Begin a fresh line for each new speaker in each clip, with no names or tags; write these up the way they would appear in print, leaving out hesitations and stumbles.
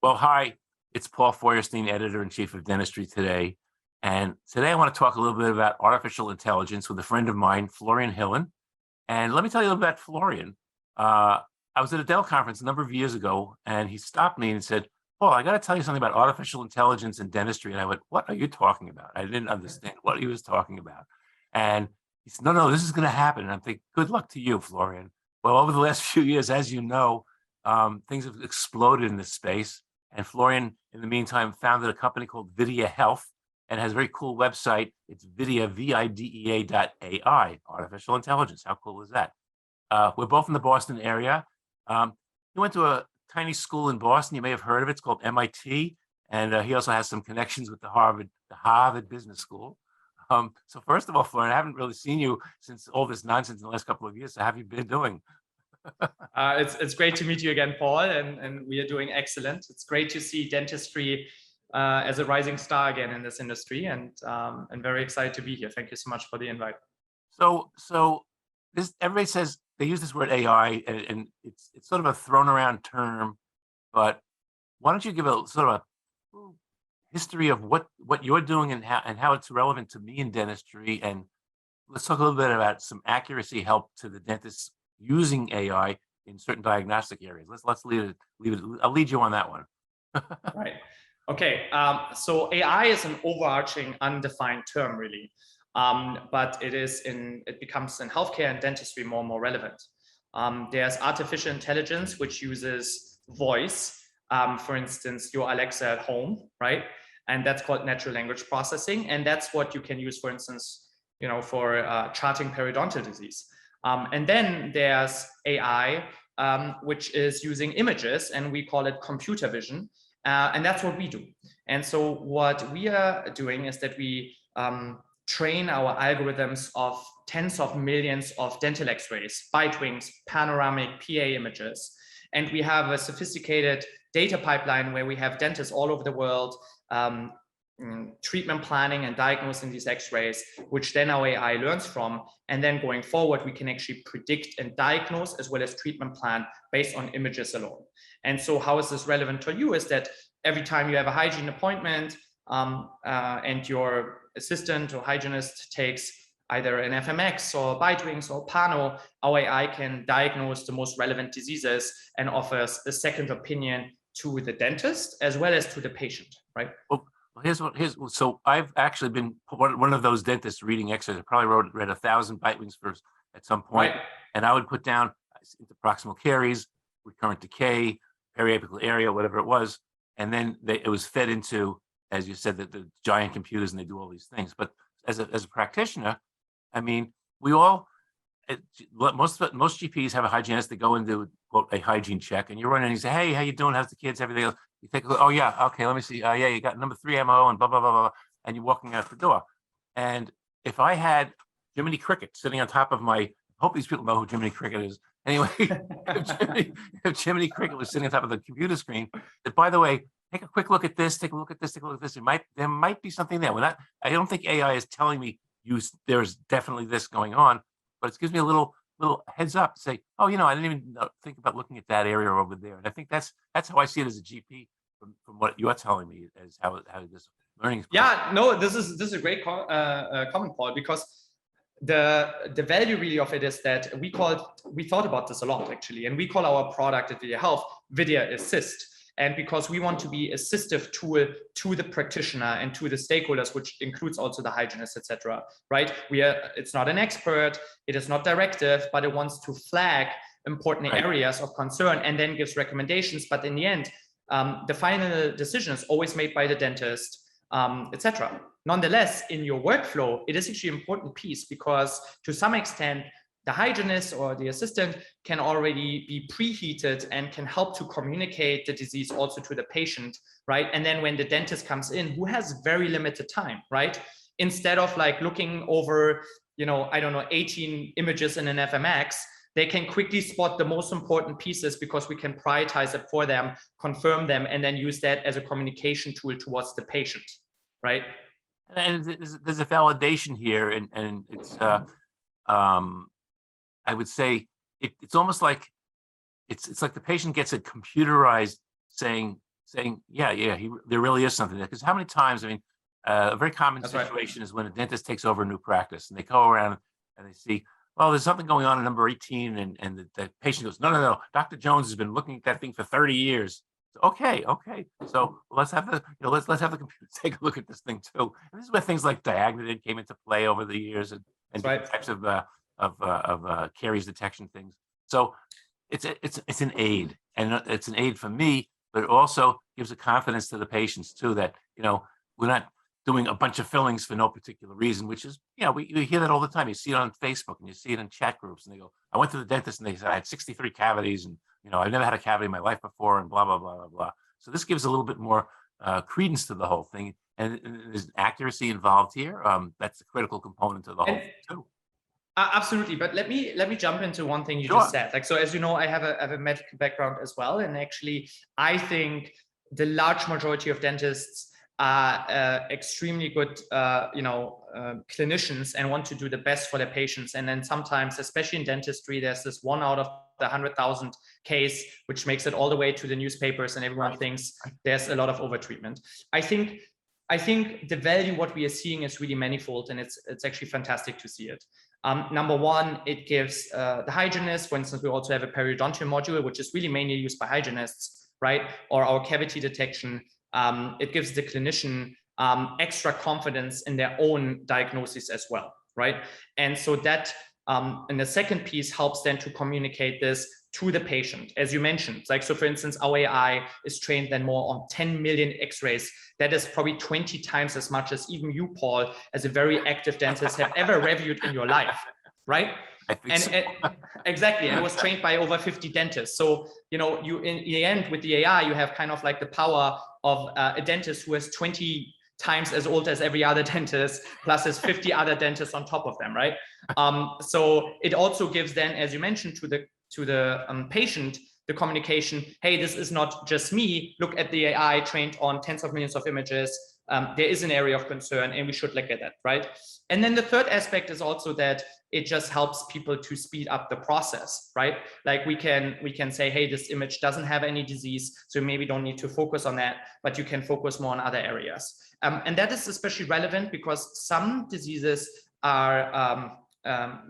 Well, hi, it's Paul Feuerstein, editor-in-chief of Dentistry Today. And today I want to talk a little bit about artificial intelligence with a friend of mine, Florian Hillen. And let me tell you a little about Florian. I was at a dental conference a number of years ago, and he stopped me and said, Paul, I got to tell you something about artificial intelligence in dentistry. And I went, what are you talking about? I didn't understand what he was talking about. And he said, no, this is going to happen. And I'm thinking, good luck to you, Florian. Well, over the last few years, as you know, things have exploded in this space. And Florian, in the meantime, founded a company called Videa Health and has a very cool website. It's Videa, VIDEA.ai, artificial intelligence. How cool is that? We're both in the Boston area. He went to a tiny school in Boston. You may have heard of it. It's called MIT. And he also has some connections with the Harvard Business School. So first of all, Florian, I haven't really seen you since all this nonsense in the last couple of years. So how have you been doing?
It's great to meet you again, Paul, and we are doing excellent. It's great to see dentistry as a rising star again in this industry, and I'm very excited to be here. Thank you so much for the invite.
So this, everybody says they use this word AI, and it's sort of a thrown around term, but why don't you give a sort of a history of what you're doing and how it's relevant to me in dentistry, and let's talk a little bit about some accuracy help to the dentists using AI in certain diagnostic areas. Let's leave it. I'll lead you on that one.
Right. Okay. So AI is an overarching, undefined term, really, but it becomes in healthcare and dentistry more and more relevant. There's artificial intelligence, which uses voice, for instance, your Alexa at home, right? And that's called natural language processing, and that's what you can use, for instance, for charting periodontal disease. And then there's AI, which is using images, and we call it computer vision. And that's what we do. And so what we are doing is that we train our algorithms of tens of millions of dental x-rays, bite wings, panoramic PA images. And we have a sophisticated data pipeline where we have dentists all over the world treatment planning and diagnosing these x-rays, which then our AI learns from. And then going forward, we can actually predict and diagnose as well as treatment plan based on images alone. And so how is this relevant to you is that every time you have a hygiene appointment and your assistant or hygienist takes either an FMX or bite wings or pano, our AI can diagnose the most relevant diseases and offers a second opinion to the dentist as well as to the patient, right?
Well, so I've actually been one of those dentists reading x-rays. I probably read 1,000 bite wings first at some point, right. And I would put down proximal caries, recurrent decay, periapical area, whatever it was, and then it was fed into, as you said, the giant computers, and they do all these things. But as a practitioner, I mean, most GPs have a hygienist that go and do quote a hygiene check, and you run in and you say, hey, how you doing? How's the kids? Everything else? You take a look. Oh yeah, okay. Let me see. Yeah, you got number 3 MO and blah blah blah blah, and you're walking out the door. And if I had Jiminy Cricket sitting on top of my, I hope these people know who Jiminy Cricket is. Anyway, if Jiminy Cricket was sitting on top of the computer screen, that by the way, take a quick look at this. Take a look at this. Take a look at this. There might be something there. I don't think AI is telling me there's definitely this going on, but it gives me a little heads up to say, oh, I didn't even think about looking at that area over there. And I think that's how I see it as a GP from what you're telling me as how this learning is.
Yeah, no, this is a great comment, Paul, because the value really of it is that we thought about this a lot actually, and we call our product at Videa Health Videa Assist. And because we want to be assistive tool to the practitioner and to the stakeholders, which includes also the hygienist, etc. Right? It's not an expert, it is not directive, but it wants to flag important areas of concern and then gives recommendations. But in the end, the final decision is always made by the dentist, etc. Nonetheless, in your workflow, it is actually an important piece because to some extent, the hygienist or the assistant can already be preheated and can help to communicate the disease also to the patient, right? And then when the dentist comes in, who has very limited time, right? Instead of like looking over, 18 images in an FMX, they can quickly spot the most important pieces because we can prioritize it for them, confirm them, and then use that as a communication tool towards the patient, right?
And there's a validation here, and it's I would say it's almost like it's like the patient gets a computerized saying saying, yeah, there really is something there. Because how many times, I mean, a very common
That's right.
situation is when a dentist takes over a new practice and they go around and they see, well, there's something going on in number 18, and the patient goes, no, Dr. Jones has been looking at that thing for 30 years. Okay. So let's have the, let's have the computer take a look at this thing too. And this is where things like diagnosis came into play over the years, and
Right.
different types of caries detection things. So it's an aid, and it's an aid for me, but it also gives a confidence to the patients too that we're not doing a bunch of fillings for no particular reason, which is, we hear that all the time. You see it on Facebook and you see it in chat groups, and they go, I went to the dentist and they said I had 63 cavities, and I've never had a cavity in my life before, and blah blah blah blah blah. So this gives a little bit more credence to the whole thing, and there's accuracy involved here. That's a critical component to the whole thing too.
Absolutely, but let me jump into one thing you
Sure.
just said. Like, so as you know, I have a medical background as well, and actually, I think the large majority of dentists are extremely good, clinicians and want to do the best for their patients. And then sometimes, especially in dentistry, there's this 1 out of the 100,000 case, which makes it all the way to the newspapers, and everyone thinks there's a lot of overtreatment. I think the value what we are seeing is really manifold, and it's actually fantastic to see it. Number one, it gives the hygienist, for instance, we also have a periodontal module, which is really mainly used by hygienists, right? Or our cavity detection. It gives the clinician extra confidence in their own diagnosis as well, right? And so that, and the second piece helps then to communicate this to the patient, as you mentioned. Like, so for instance, our AI is trained then more on 10 million x-rays. That is probably 20 times as much as even you, Paul, as a very active dentist, have ever reviewed in your life, right? And exactly, and it was trained by over 50 dentists. So, you in the end with the AI, you have kind of like the power of a dentist who is 20 times as old as every other dentist, plus his 50 other dentists on top of them, right? So it also gives then, as you mentioned, to the patient, the communication, hey, this is not just me. Look at the AI trained on tens of millions of images. There is an area of concern, and we should look at that, right? And then the third aspect is also that it just helps people to speed up the process, right? Like we can say, hey, this image doesn't have any disease, so maybe don't need to focus on that, but you can focus more on other areas. And that is especially relevant because some diseases are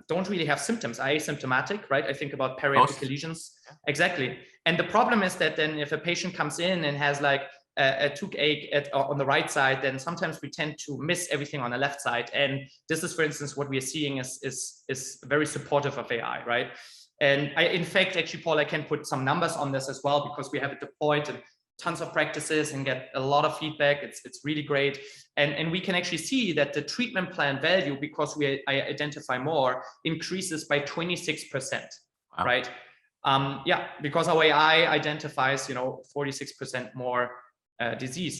don't really have symptoms, are asymptomatic, right? I think about periapical lesions. Exactly. And the problem is that then if a patient comes in and has like a toothache on the right side, then sometimes we tend to miss everything on the left side. And this is, for instance, what we are seeing is very supportive of AI, right? And in fact, actually, Paul, I can put some numbers on this as well, because we have it deployed in tons of practices and get a lot of feedback. It's really great. And we can actually see that the treatment plan value, because I identify more, increases by 26%, wow. Right? Because our AI identifies, 46% more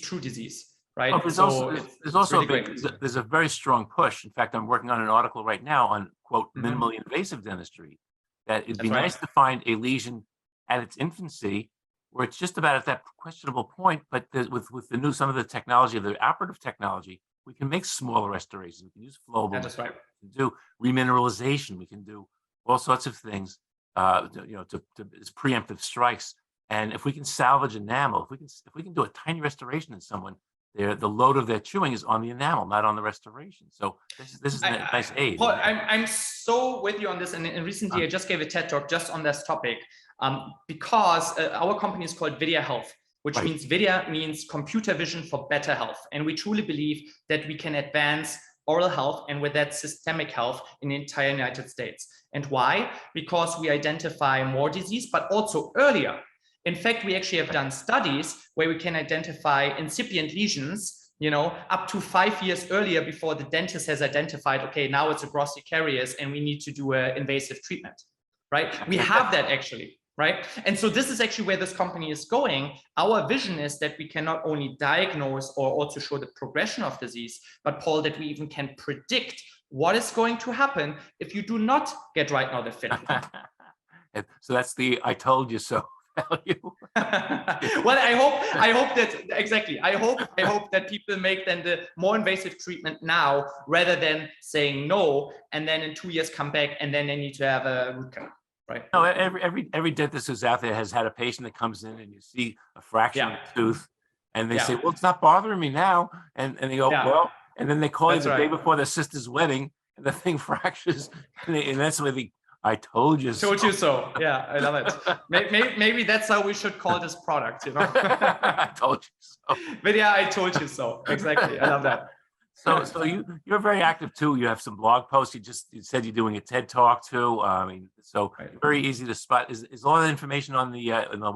true disease, right?
Oh, there's a very strong push. In fact, I'm working on an article right now on, quote, minimally invasive dentistry, that it'd be nice to find a lesion at its infancy where it's just about at that questionable point, but with the new, some of the technology, the operative technology, we can make smaller restorations. We can use flowable.
That's right.
We can do remineralization. We can do all sorts of things, as preemptive strikes. And if we can salvage enamel, if we can do a tiny restoration in someone, the load of their chewing is on the enamel, not on the restoration. So this is a nice aid.
Paul, I'm so with you on this. And recently I just gave a TED talk just on this topic, because our company is called Vidya Health, which means Vidya means computer vision for better health. And we truly believe that we can advance oral health and with that systemic health in the entire United States. And why? Because we identify more disease, but also earlier. In fact, we actually have done studies where we can identify incipient lesions, up to 5 years earlier before the dentist has identified, okay, now it's a grossly carious and we need to do an invasive treatment, right? We have that actually, right? And so this is actually where this company is going. Our vision is that we can not only diagnose or also show the progression of disease, but Paul, that we even can predict what is going to happen if you do not get right now the filling.
So that's the I told you so value.
Well, I hope that exactly. I hope that people make then the more invasive treatment now rather than saying no and then in 2 years come back and then they need to have a root canal. right?
No, every dentist who's out there has had a patient that comes in and you see a fraction of
Yeah.
a tooth, and they say,
Yeah.
"Well, it's not bothering me now," and they go,
Yeah.
"Well," and then they call you
That's
the day
right.
before their sister's wedding, and the thing fractures, and that's where I told you so.
Told you so. Yeah, I love it. Maybe that's how we should call this product, you know?
I told you so.
But yeah, I told you so. Exactly. I love that.
So you're very active too. You have some blog posts. You said you're doing a TED talk too. I mean, so
Right.
very easy to spot. Is all the information on the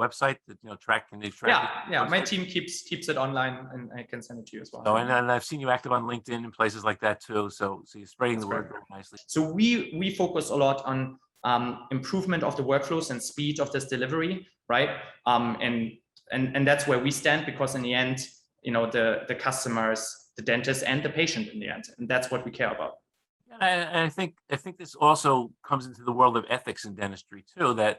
website that track? Can they track?
Yeah. My team keeps it online, and I can send it to you as well.
So and I've seen you active on LinkedIn and places like that too. So you're spreading
That's
the word
correct.
very nicely.
So we focus a lot on improvement of the workflows and speed of this delivery, right? And that's where we stand, because in the end, the customers, the dentist, and the patient in the end, and that's what we care about.
And I think this also comes into the world of ethics in dentistry too. That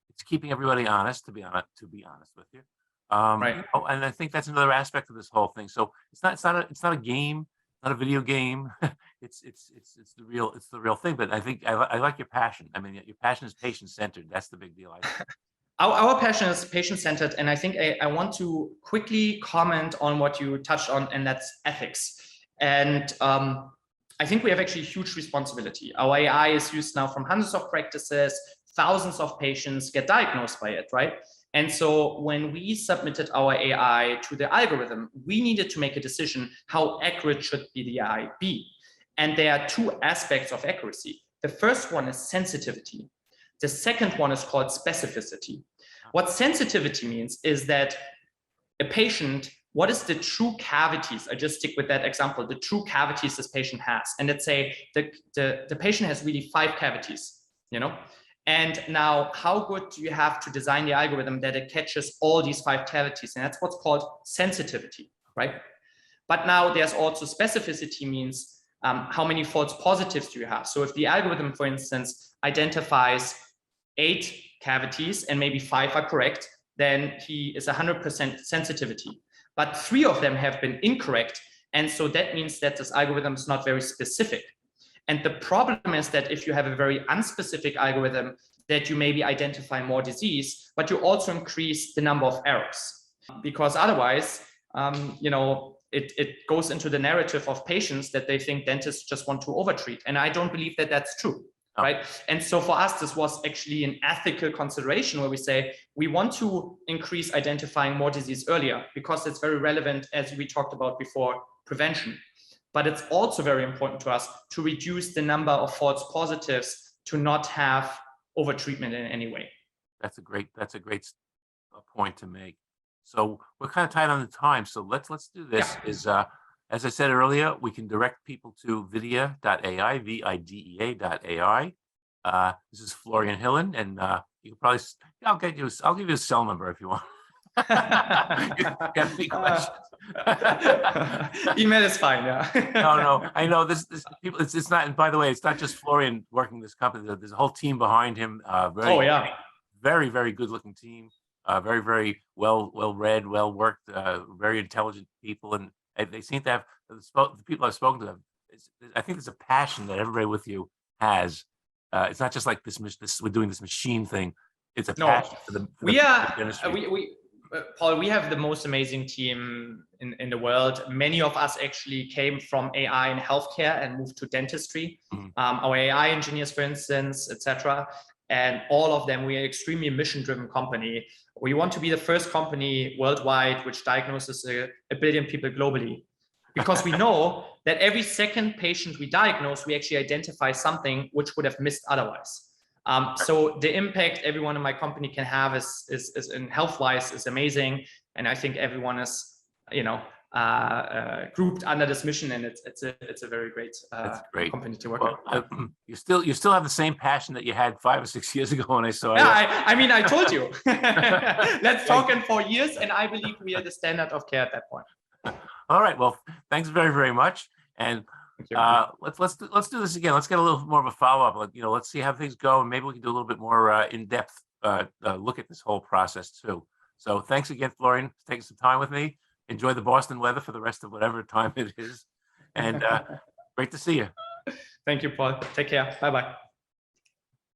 it's keeping everybody honest. To be honest with you,
Right.
and I think that's another aspect of this whole thing. So it's not a game, not a video game. it's the real thing. But I think I like your passion. I mean, your passion is patient centered. That's the big deal. I think.
Our passion is patient-centered, and I think I want to quickly comment on what you touched on, and that's ethics. And I think we have actually a huge responsibility. Our AI is used now from hundreds of practices, thousands of patients get diagnosed by it, right? And so when we submitted our AI to the algorithm, we needed to make a decision how accurate should the AI be. And there are two aspects of accuracy. The first one is sensitivity. The second one is called specificity. What sensitivity means is that a patient, what is the true cavities? I just stick with that example, the true cavities this patient has. And let's say the patient has really 5 cavities, And now how good do you have to design the algorithm that it catches all these 5 cavities? And that's what's called sensitivity, right? But now there's also specificity, means how many false positives do you have? So if the algorithm, for instance, identifies 8 cavities and maybe 5 are correct, then he is 100% sensitivity. But 3 of them have been incorrect. And so that means that this algorithm is not very specific. And the problem is that if you have a very unspecific algorithm, that you maybe identify more disease, but you also increase the number of errors. Because otherwise, it goes into the narrative of patients that they think dentists just want to overtreat. And I don't believe that that's true. Right. And so for us, this was actually an ethical consideration where we say we want to increase identifying more disease earlier, because it's very relevant, as we talked about before, prevention. But it's also very important to us to reduce the number of false positives, to not have overtreatment in any way.
That's a great point to make. So we're kind of tight on the time. So let's do this. Yeah. As I said earlier, we can direct people to videa.ai, videa.ai. This is Florian Hillen, and you can probably, I'll give you a cell number if you want. You got any questions?
Email is fine, yeah.
No, I know this people. It's not. And by the way, it's not just Florian working this company. There's a whole team behind him. Very, very good-looking team. Very, very well read, well worked, very intelligent people, and they seem to have the people I've spoken to. I think there's a passion that everybody with you has. It's not just like this. We're doing this machine thing. It's a passion for the industry.
Paul, we have the most amazing team in the world. Many of us actually came from AI in healthcare and moved to dentistry. Mm-hmm. Our AI engineers, for instance, etc. And all of them, we are extremely mission-driven company. We want to be the first company worldwide which diagnoses a billion people globally. Because we know that every second patient we diagnose, we actually identify something which would have missed otherwise. So the impact everyone in my company can have is in health-wise is amazing. And I think everyone is, grouped under this mission, and it's a very great, company to work with.
You still have the same passion that you had 5 or 6 years ago when I saw you.
Yeah, I told you. Let's talk in 4 years, and I believe we are the standard of care at that point.
All right. Well, thanks very, very much. And let's do this again. Let's get a little more of a follow-up. Let's see how things go, and maybe we can do a little bit more in-depth look at this whole process too. So thanks again, Florian, for taking some time with me. Enjoy the Boston weather for the rest of whatever time it is, and great to see you.
Thank you, Paul. Take care. Bye-bye.